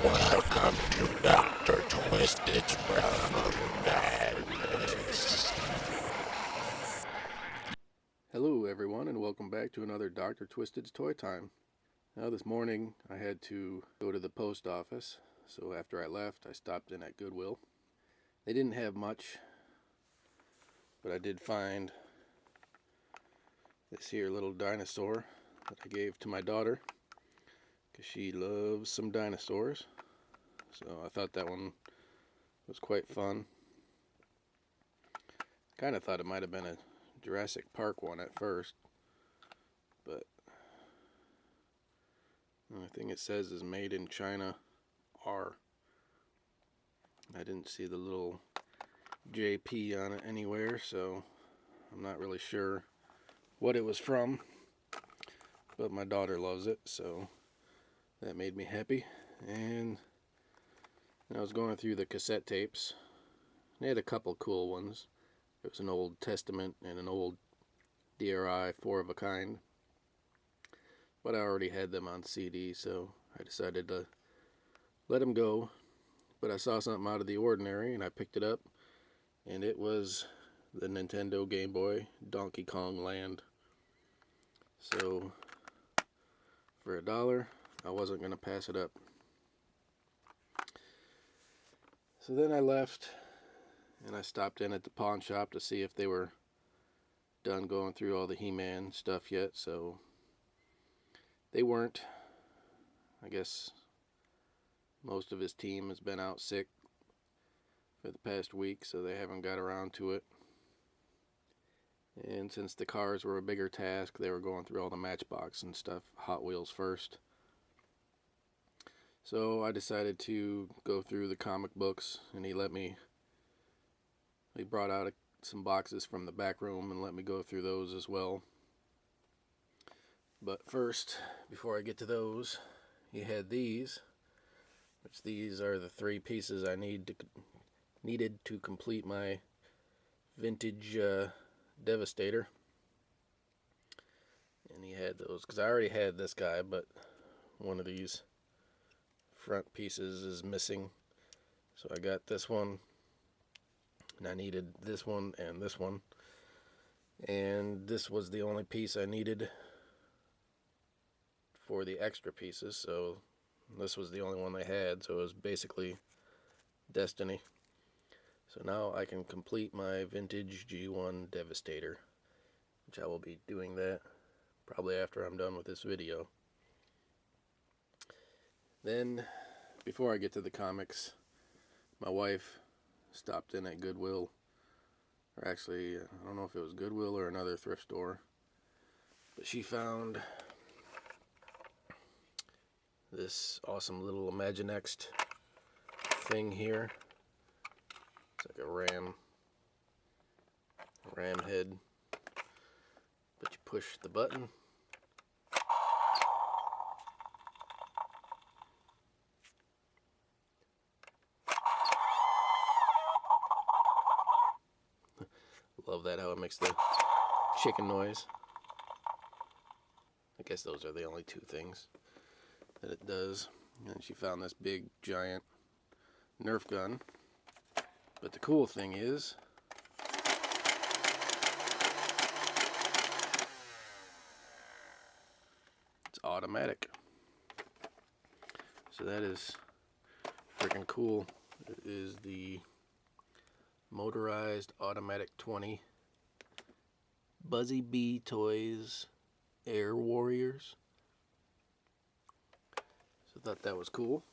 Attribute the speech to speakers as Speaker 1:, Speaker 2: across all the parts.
Speaker 1: Welcome to Dr. Twistid's Realm of Madness.
Speaker 2: Hello everyone, and welcome back to another Dr. Twistid's Toy Time. Now this morning I had to go to the post office, so after I left I stopped in at Goodwill. They didn't have much, but I did find this here little dinosaur that I gave to my daughter because she loves some dinosaurs. So I thought that one was quite fun. Kind of thought it might have been a Jurassic Park one at first, but the only thing it says is made in China R. I didn't see the little JP on it anywhere, so I'm not really sure what it was from, but my daughter loves it, so that made me happy. And I was going through the cassette tapes. They had a couple cool ones. There was an Old Testament and an old DRI 4 of a kind, but I already had them on CD, so I decided to let them go. But I saw something out of the ordinary and I picked it up, and it was the Nintendo Game Boy Donkey Kong Land. So for $1, I wasn't going to pass it up. So then I left and I stopped in at the pawn shop to see if they were done going through all the He-Man stuff yet. So they weren't. I guess most of his team has been out sick for the past week, so they haven't got around to it. And since the cars were a bigger task, they were going through all the Matchbox and stuff, Hot Wheels first. So I decided to go through the comic books, and he brought out some boxes from the back room and let me go through those as well. But first, before I get to those, he had these, which these are the 3 pieces I needed to complete my vintage Devastator. And he had those, because I already had this guy, but one of these front pieces is missing. So I got this one, and I needed this one and this one. And this was the only piece I needed for the extra pieces, so this was the only one they had, so it was basically destiny. So now I can complete my vintage G1 Devastator, which I will be doing that probably after I'm done with this video. Then, before I get to the comics, my wife stopped in at Goodwill, or actually, I don't know if it was Goodwill or another thrift store, but she found this awesome little Imaginext thing here. It's like a ram head, but you push the button love that, how it makes the chicken noise. I guess those are the only 2 things that it does. And she found this big giant Nerf gun, but the cool thing is it's automatic, so that is freaking cool. It is the motorized automatic 20 Buzzy Bee Toys Air Warriors. So I thought that was cool.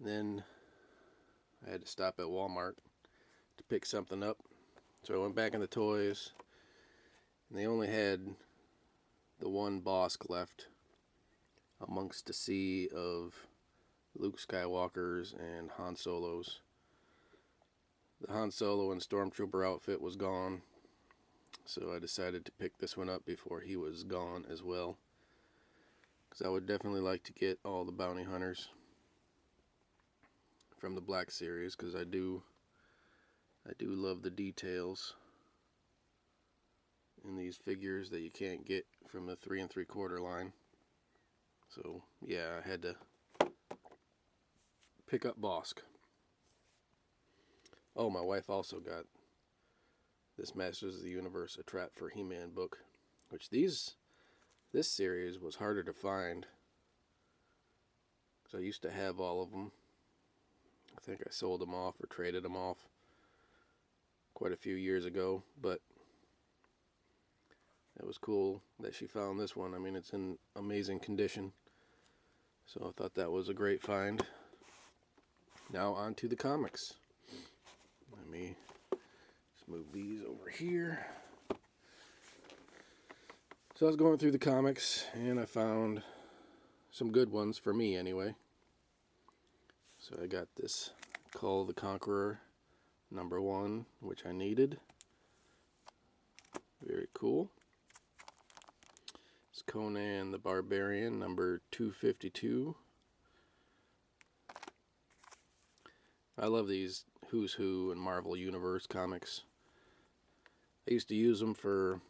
Speaker 2: Then I had to stop at Walmart to pick something up, so I went back in the toys, and they only had the one Bosk left amongst a sea of Luke Skywalkers and Han Solos. The Han Solo and Stormtrooper outfit was gone, so I decided to pick this one up before he was gone as well, because I would definitely like to get all the bounty hunters from the Black Series, because I do love the details in these figures that you can't get from the 3 3/4 line. So yeah, I had to pick up Bosk. Oh, my wife also got this Masters of the Universe, A Trap for He-Man book, which this series was harder to find. Because I used to have all of them. I think I sold them off or traded them off quite a few years ago, but it was cool that she found this one. I mean, it's in amazing condition. So I thought that was a great find. Now on to the comics. Let me just move these over here. So I was going through the comics and I found some good ones for me anyway. So I got this Call the Conqueror #1, which I needed. Very cool. It's Conan the Barbarian #252. I love these Who's Who and Marvel Universe comics. I used to use them for,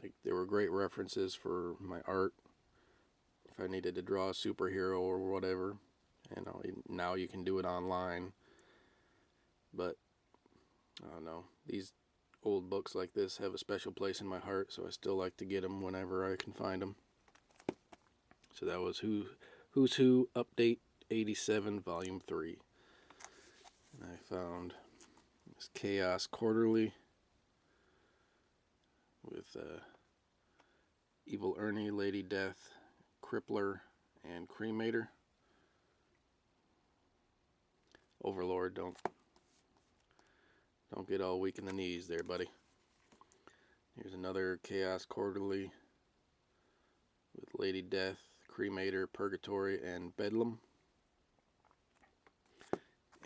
Speaker 2: like, they were great references for my art. If I needed to draw a superhero or whatever. You know, now you can do it online. But, I don't know, these old books like this have a special place in my heart, so I still like to get them whenever I can find them. So that was Who's Who Update 87 Volume 3. And I found this Chaos Quarterly with Evil Ernie, Lady Death, Crippler, and Cremator. Overlord, don't get all weak in the knees there, buddy. Here's another Chaos Quarterly with Lady Death, Cremator, Purgatory, and Bedlam.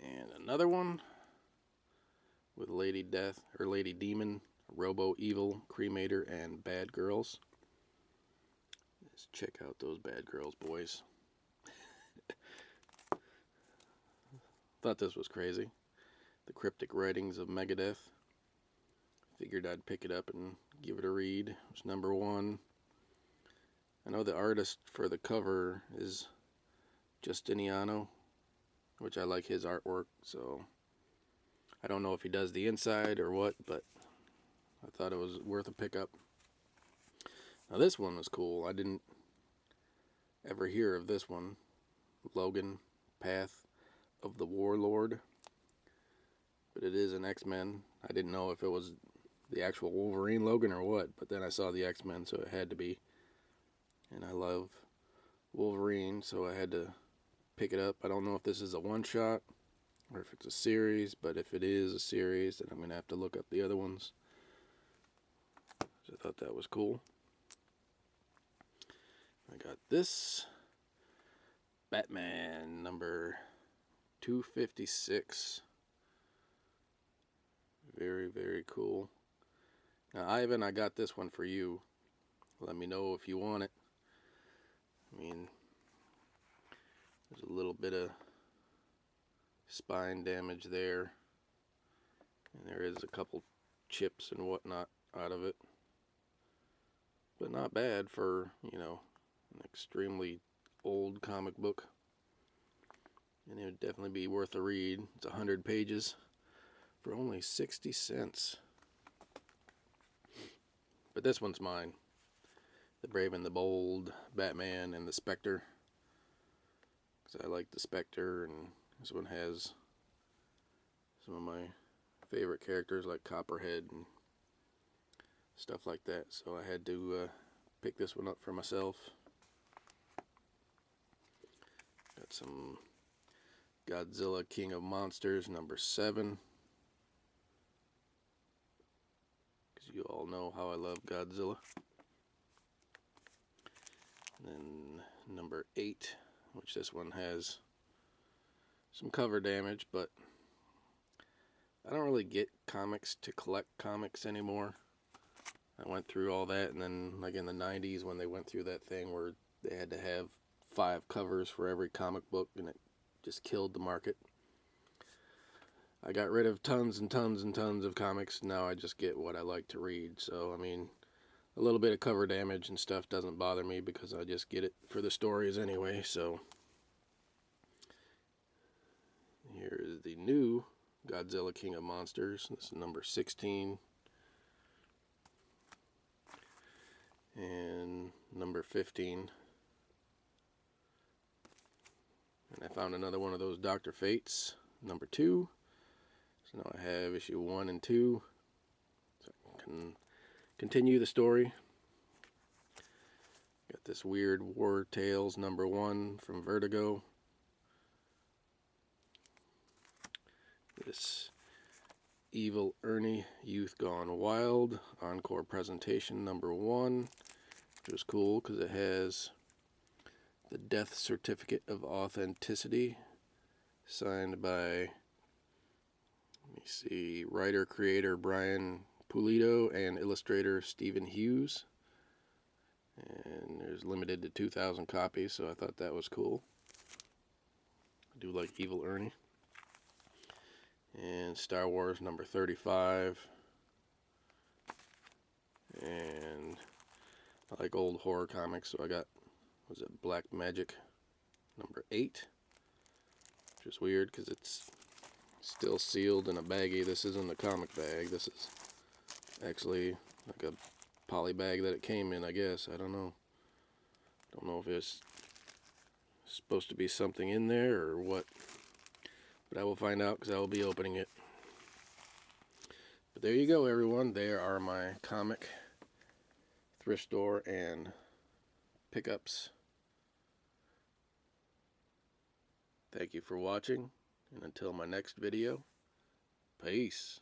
Speaker 2: And another one with Lady Death, or Lady Demon, Robo Evil, Cremator, and Bad Girls. Let's check out those Bad Girls, boys. Thought this was crazy. The Cryptic Writings of Megadeth. Figured I'd pick it up and give it a read. It was #1. I know the artist for the cover is Justiniano, which I like his artwork, so I don't know if he does the inside or what, but I thought it was worth a pickup. Now this one was cool. I didn't ever hear of this one. Logan, Path of the Warlord. But it is an X-Men. I didn't know if it was the actual Wolverine Logan or what, but then I saw the X-Men, so it had to be. And I love Wolverine, so I had to pick it up. I don't know if this is a one-shot or if it's a series, but if it is a series, then I'm going to have to look up the other ones. So I thought that was cool. I got this Batman #256. Very, very cool. Now, Ivan, I got this one for you. Let me know if you want it. I mean, there's a little bit of spine damage there. And there is a couple chips and whatnot out of it. But not bad for, you know, an extremely old comic book. And it would definitely be worth a read. It's 100 pages for only 60 cents. But this one's mine. The Brave and the Bold, Batman, and the Spectre. Because I like the Spectre, and this one has some of my favorite characters like Copperhead and stuff like that. So I had to pick this one up for myself. Got some Godzilla King of Monsters #7. Because you all know how I love Godzilla. And then #8, which this one has some cover damage, but I don't really get comics to collect comics anymore. I went through all that, and then like in the 90s when they went through that thing where they had to have 5 covers for every comic book, and it just killed the market. I got rid of tons and tons and tons of comics. Now I just get what I like to read. So, I mean, a little bit of cover damage and stuff doesn't bother me because I just get it for the stories anyway. So here is the new Godzilla King of Monsters. This is number 16. And number 15. And I found another one of those Dr. Fates, number 2. So now I have issue 1 and 2. So I can continue the story. Got this weird War Tales number 1 from Vertigo. This Evil Ernie Youth Gone Wild encore presentation number 1, which was cool because it has the death certificate of authenticity signed by, let me see, writer creator Brian Pulido and illustrator Stephen Hughes. And there's limited to 2,000 copies, so I thought that was cool. I do like Evil Ernie. And Star Wars number 35. And I like old horror comics, so I got, was it Black Magic number 8, which is weird because it's still sealed in a baggie. This isn't a comic bag. This is actually like a poly bag that it came in, I guess. I don't know. Don't know if it's supposed to be something in there or what. But I will find out because I will be opening it. But there you go, everyone. There are my comic thrift store and pickups. Thank you for watching, and until my next video, peace.